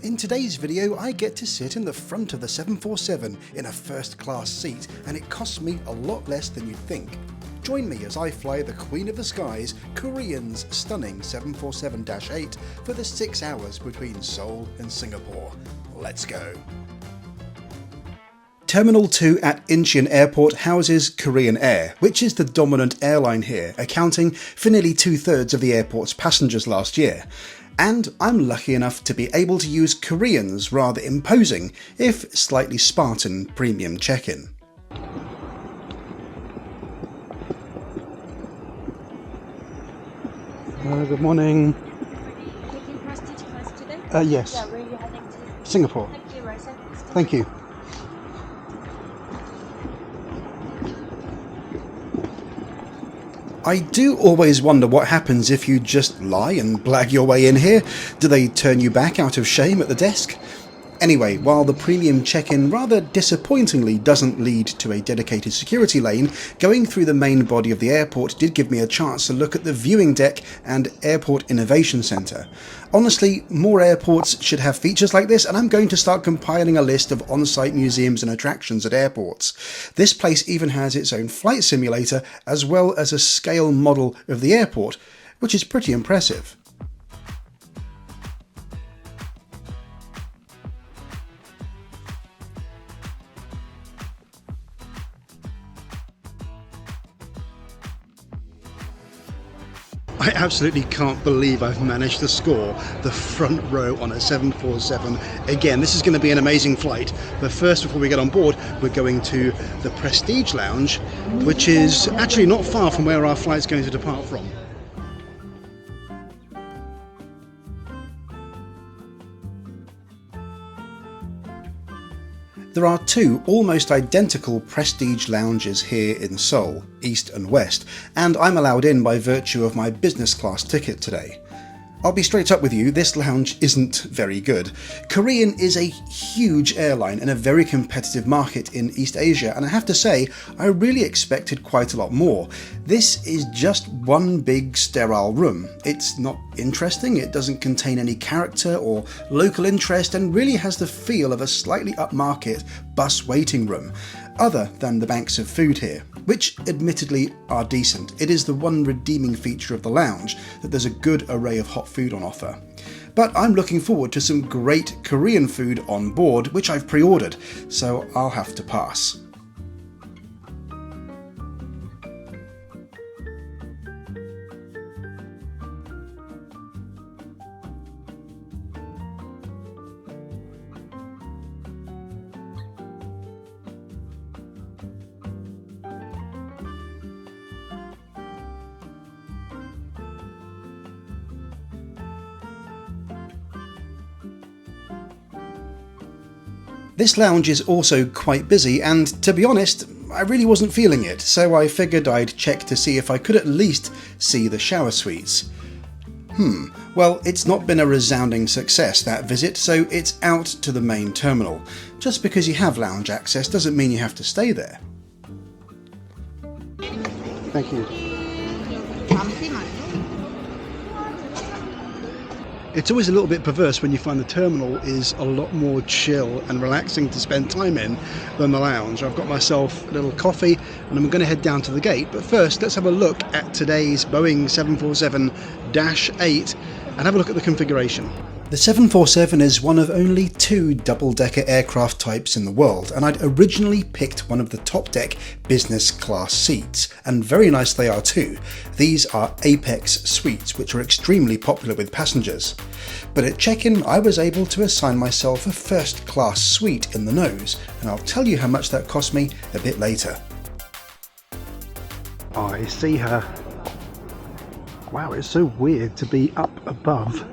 In today's video, I get to sit in the front of the 747 in a first-class seat, and it costs me a lot less than you'd think. Join me as I fly the Queen of the Skies, Korean's stunning 747-8 for the 6 hours between Seoul and Singapore. Let's go. Terminal 2 at Incheon Airport houses Korean Air, which is the dominant airline here, accounting for nearly 2/3 of the airport's passengers last year. And I'm lucky enough to be able to use Korean's rather imposing, if slightly Spartan, premium check-in. Good morning. Taking prestige class today? Yes. Yeah, where are you heading to? Singapore. Thank you, Rosa. Thank you. I do always wonder what happens if you just lie and blag your way in here. Do they turn you back out of shame at the desk? Anyway, while the premium check-in rather disappointingly doesn't lead to a dedicated security lane, going through the main body of the airport did give me a chance to look at the viewing deck and Airport Innovation Centre. Honestly, more airports should have features like this, and I'm going to start compiling a list of on-site museums and attractions at airports. This place even has its own flight simulator, as well as a scale model of the airport, which is pretty impressive. I absolutely can't believe I've managed to score the front row on a 747. Again, this is going to be an amazing flight, but first, before we get on board, we're going to the Prestige Lounge, which is actually not far from where our flight's going to depart from. There are two almost identical Prestige lounges here in Seoul, east and west, and I'm allowed in by virtue of my business class ticket today. I'll be straight up with you, this lounge isn't very good. Korean is a huge airline in a very competitive market in East Asia, and I have to say, I really expected quite a lot more. This is just one big sterile room. It's not interesting, it doesn't contain any character or local interest, and really has the feel of a slightly upmarket bus waiting room, other than the banks of food here, which admittedly are decent. It is the one redeeming feature of the lounge that there's a good array of hot food on offer. But I'm looking forward to some great Korean food on board, which I've pre-ordered, so I'll have to pass. This lounge is also quite busy, and to be honest, I really wasn't feeling it, so I figured I'd check to see if I could at least see the shower suites. Well, it's not been a resounding success, that visit, so it's out to the main terminal. Just because you have lounge access doesn't mean you have to stay there. Thank you. It's always a little bit perverse when you find the terminal is a lot more chill and relaxing to spend time in than the lounge. I've got myself a little coffee and I'm going to head down to the gate, but first let's have a look at today's Boeing 747-8 and have a look at the configuration. The 747 is one of only 2 double-decker aircraft types in the world, and I'd originally picked one of the top-deck business class seats, and very nice they are too. These are Apex Suites, which are extremely popular with passengers. But at check-in, I was able to assign myself a first-class suite in the nose, and I'll tell you how much that cost me a bit later. I see her. Wow, it's so weird to be up above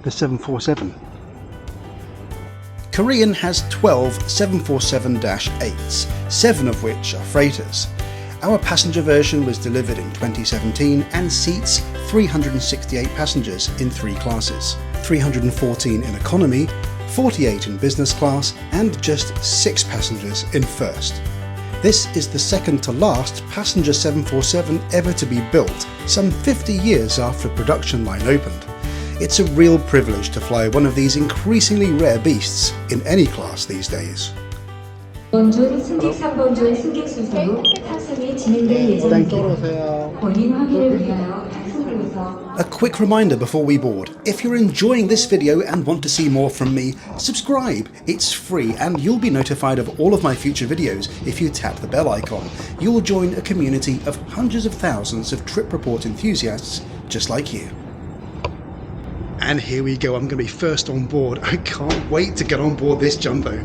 the 747. Korean has 12 747-8s, 7 of which are freighters. Our passenger version was delivered in 2017 and seats 368 passengers in 3 classes, 314 in economy, 48 in business class, and just 6 passengers in first. This is the second to last passenger 747 ever to be built, some 50 years after production line opened. It's a real privilege to fly one of these increasingly rare beasts in any class these days. 원준 승객 3번 준 승객 순서로 탑승이 진행될 예정입니다. 본인 확인을 위하여 탑승구에서 A quick reminder before we board, if you're enjoying this video and want to see more from me, subscribe. It's free and you'll be notified of all of my future videos if you tap the bell icon. You'll join a community of hundreds of thousands of trip report enthusiasts just like you. And here we go, I'm going to be first on board. I can't wait to get on board this jumbo.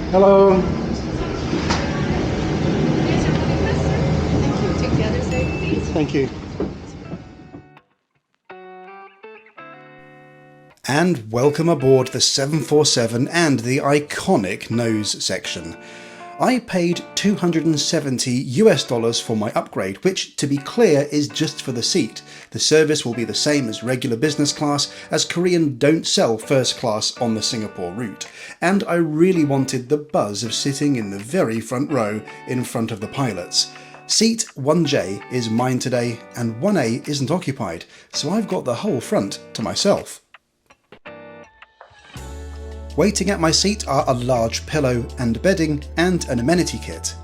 Hello. Thank you. Take the other side, please. Thank you. And welcome aboard the 747 and the iconic nose section. I paid $270 for my upgrade, which, to be clear, is just for the seat. The service will be the same as regular business class, as Korean don't sell first class on the Singapore route. And I really wanted the buzz of sitting in the very front row in front of the pilots. Seat 1J is mine today, and 1A isn't occupied, so I've got the whole front to myself. Waiting at my seat are a large pillow and bedding and an amenity kit.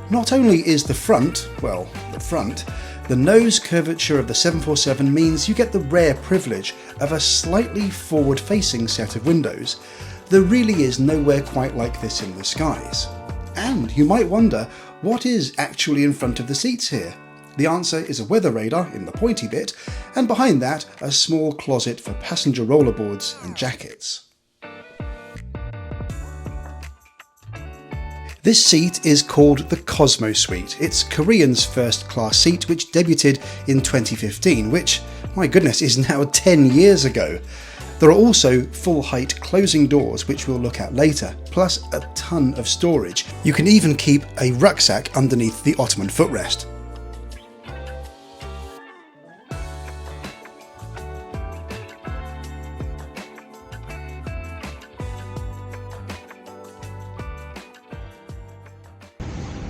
Not only is the front, well, the front, the nose curvature of the 747 means you get the rare privilege of a slightly forward-facing set of windows. There really is nowhere quite like this in the skies. And you might wonder, what is actually in front of the seats here? The answer is a weather radar in the pointy bit, and behind that, a small closet for passenger rollerboards and jackets. This seat is called the Kosmo Suite. It's Korean's first class seat, which debuted in 2015, which, my goodness, is now 10 years ago. There are also full-height closing doors, which we'll look at later, plus a ton of storage. You can even keep a rucksack underneath the Ottoman footrest.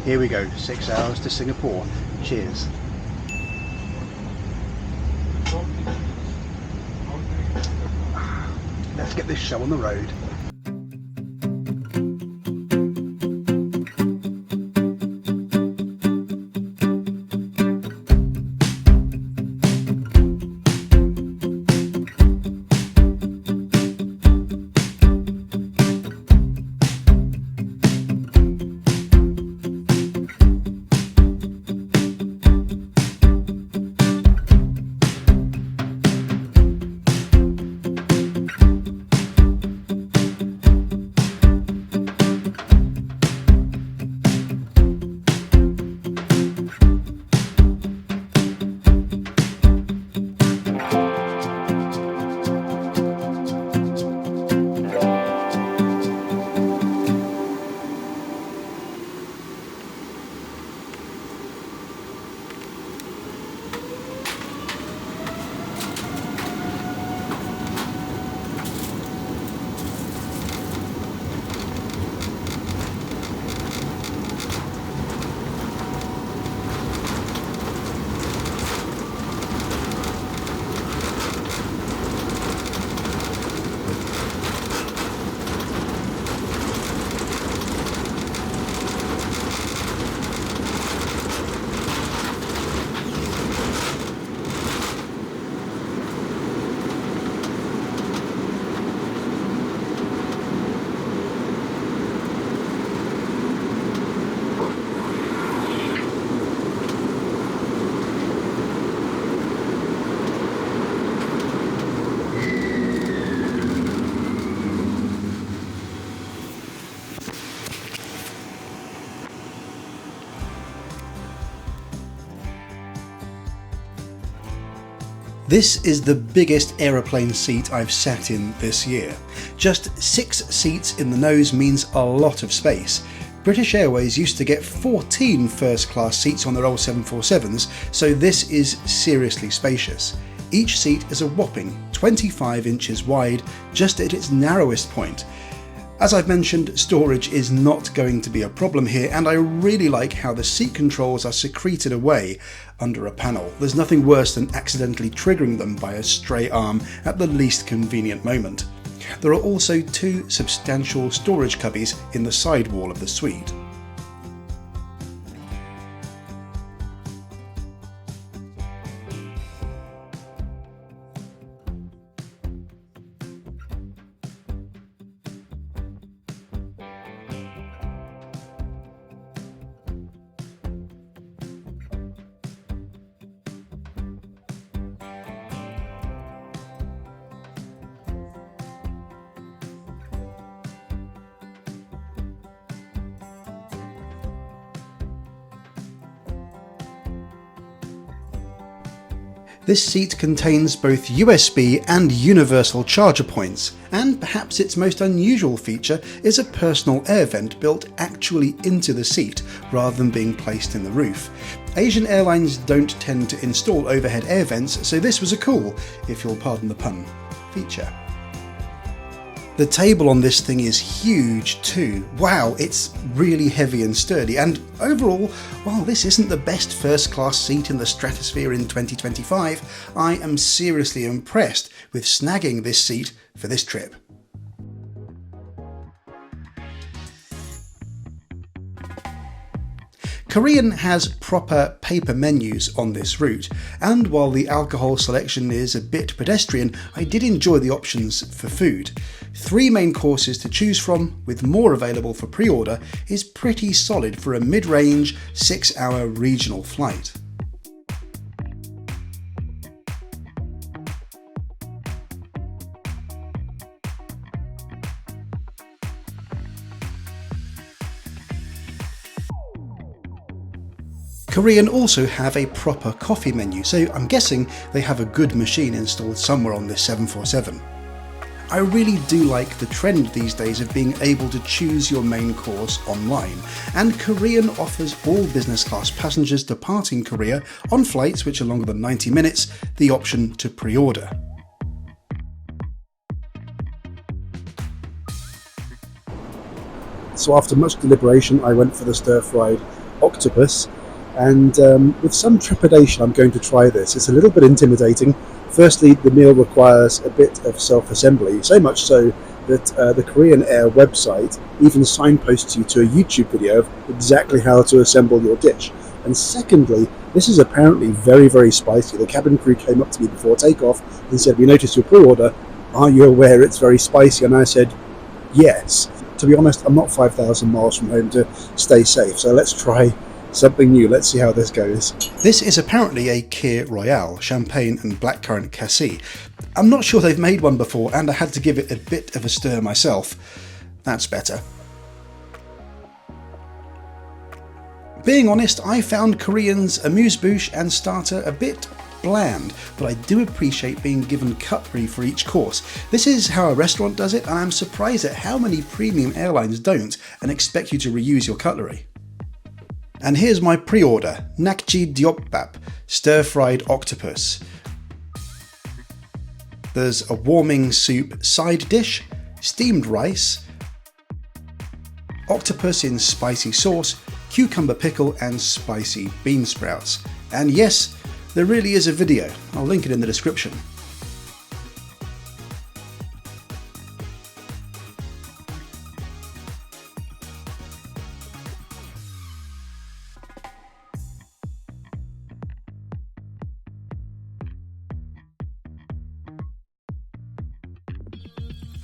Here we go, 6 hours to Singapore. Cheers. Let's get this show on the road. This is the biggest aeroplane seat I've sat in this year. Just 6 seats in the nose means a lot of space. British Airways used to get 14 first class seats on their old 747s, so this is seriously spacious. Each seat is a whopping 25 inches wide, just at its narrowest point. As I've mentioned, storage is not going to be a problem here, and I really like how the seat controls are secreted away under a panel. There's nothing worse than accidentally triggering them by a stray arm at the least convenient moment. There are also 2 substantial storage cubbies in the side wall of the suite. This seat contains both USB and universal charger points, and perhaps its most unusual feature is a personal air vent built actually into the seat rather than being placed in the roof. Asian airlines don't tend to install overhead air vents, so this was a cool, if you'll pardon the pun, feature. The table on this thing is huge too. Wow, it's really heavy and sturdy, and overall, while this isn't the best first class seat in the stratosphere in 2025, I am seriously impressed with snagging this seat for this trip. Korean has proper paper menus on this route, and while the alcohol selection is a bit pedestrian, I did enjoy the options for food. 3 main courses to choose from, with more available for pre-order, is pretty solid for a mid-range 6-hour regional flight. Korean also have a proper coffee menu, so I'm guessing they have a good machine installed somewhere on this 747. I really do like the trend these days of being able to choose your main course online, and Korean offers all business class passengers departing Korea on flights which are longer than 90 minutes the option to pre-order. So after much deliberation I went for the stir-fried octopus, and with some trepidation I'm going to try this. It's a little bit intimidating. Firstly, the meal requires a bit of self-assembly, so much so that the Korean Air website even signposts you to a YouTube video of exactly how to assemble your dish. And secondly, this is apparently very, very spicy. The cabin crew came up to me before takeoff and said, "We noticed your pre-order. Are you aware it's very spicy?" And I said, "Yes." To be honest, I'm not 5,000 miles from home to stay safe, so let's try something new. Let's see how this goes. This is apparently a Kir Royale, champagne and blackcurrant cassis. I'm not sure they've made one before, and I had to give it a bit of a stir myself. That's better. Being honest, I found Korean's amuse-bouche and starter a bit bland, but I do appreciate being given cutlery for each course. This is how a restaurant does it, and I'm surprised at how many premium airlines don't and expect you to reuse your cutlery. And here's my pre-order, nakji diopbap, stir-fried octopus. There's a warming soup side dish, steamed rice, octopus in spicy sauce, cucumber pickle and spicy bean sprouts. And yes, there really is a video. I'll link it in the description.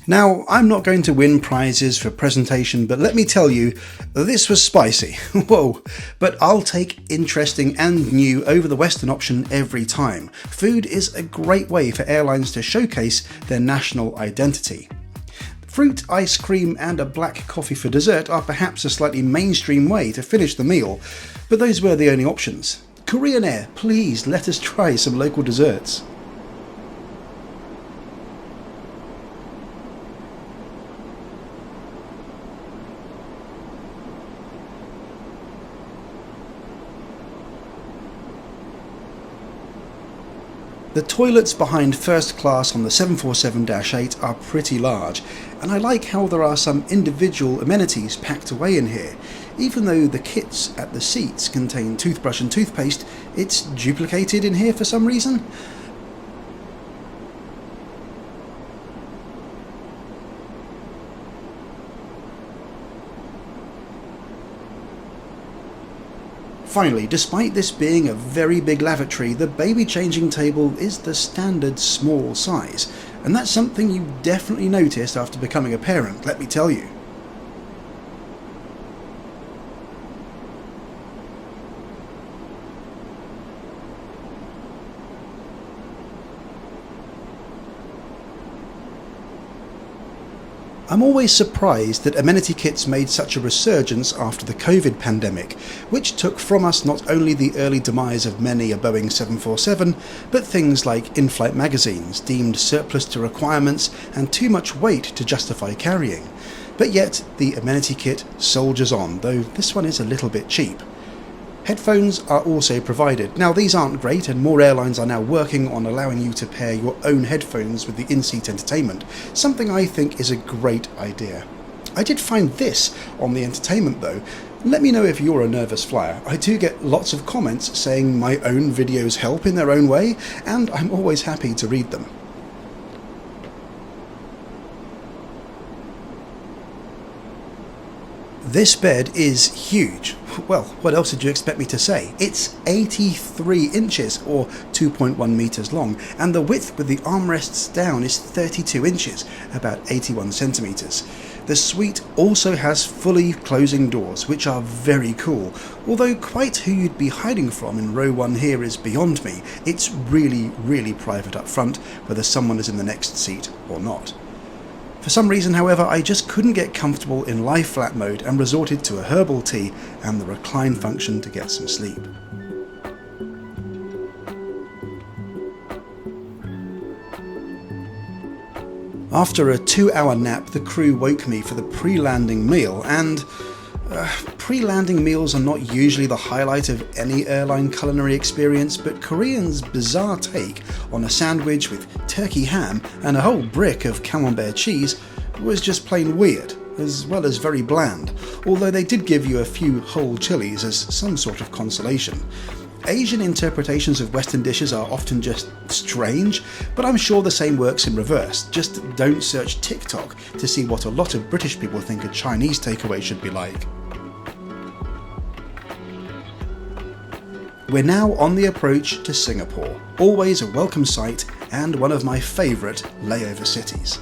Now, I'm not going to win prizes for presentation, but let me tell you, this was spicy. Whoa, but I'll take interesting and new over the Western option every time. Food is a great way for airlines to showcase their national identity. Fruit, ice cream and a black coffee for dessert are perhaps a slightly mainstream way to finish the meal, but those were the only options. Korean Air, please let us try some local desserts. The toilets behind first class on the 747-8 are pretty large, and I like how there are some individual amenities packed away in here. Even though the kits at the seats contain toothbrush and toothpaste, it's duplicated in here for some reason. Finally, despite this being a very big lavatory, the baby changing table is the standard small size, and that's something you definitely noticed after becoming a parent, let me tell you. I'm always surprised that amenity kits made such a resurgence after the COVID pandemic, which took from us not only the early demise of many a Boeing 747, but things like in-flight magazines deemed surplus to requirements and too much weight to justify carrying. But yet, the amenity kit soldiers on, though this one is a little bit cheap. Headphones are also provided. Now these aren't great, and more airlines are now working on allowing you to pair your own headphones with the in-seat entertainment, something I think is a great idea. I did find this on the entertainment though. Let me know if you're a nervous flyer. I do get lots of comments saying my own videos help in their own way, and I'm always happy to read them. This bed is huge. Well, what else did you expect me to say? It's 83 inches, or 2.1 meters long, and the width with the armrests down is 32 inches, about 81 centimeters. The suite also has fully closing doors, which are very cool, although quite who you'd be hiding from in row 1 here is beyond me. It's really private up front, whether someone is in the next seat or not. For some reason, however, I just couldn't get comfortable in lie flat mode and resorted to a herbal tea and the recline function to get some sleep. After a 2-hour nap, the crew woke me for the pre-landing meal, and pre-landing meals are not usually the highlight of any airline culinary experience, but Korean's bizarre take on a sandwich with turkey ham and a whole brick of camembert cheese was just plain weird, as well as very bland, although they did give you a few whole chilies as some sort of consolation. Asian interpretations of Western dishes are often just strange, but I'm sure the same works in reverse. Just don't search TikTok to see what a lot of British people think a Chinese takeaway should be like. We're now on the approach to Singapore, always a welcome sight and one of my favourite layover cities.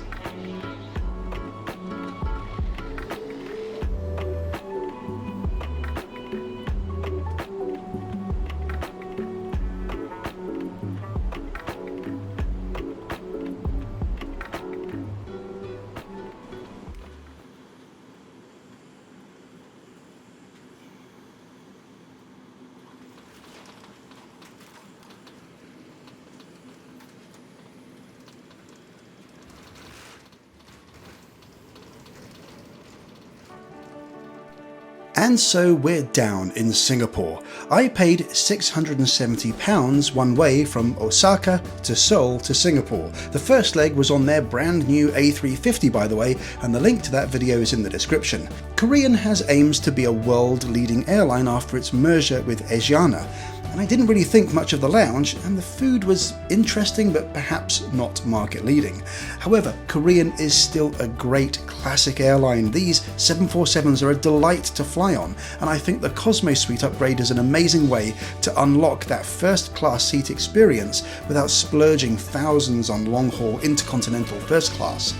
And so we're down in Singapore. I paid £670 one way from Osaka to Seoul to Singapore. The first leg was on their brand new A350 by the way, and the link to that video is in the description. Korean has aims to be a world-leading airline after its merger with Asiana. And I didn't really think much of the lounge, and the food was interesting but perhaps not market leading. However, Korean is still a great classic airline. These 747s are a delight to fly on, and I think the Kosmo Suite upgrade is an amazing way to unlock that first class seat experience without splurging thousands on long-haul intercontinental first class.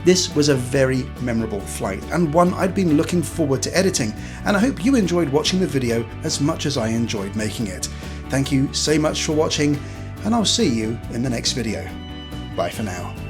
This was a very memorable flight, and one I'd been looking forward to editing, and I hope you enjoyed watching the video as much as I enjoyed making it. Thank you so much for watching, and I'll see you in the next video. Bye for now.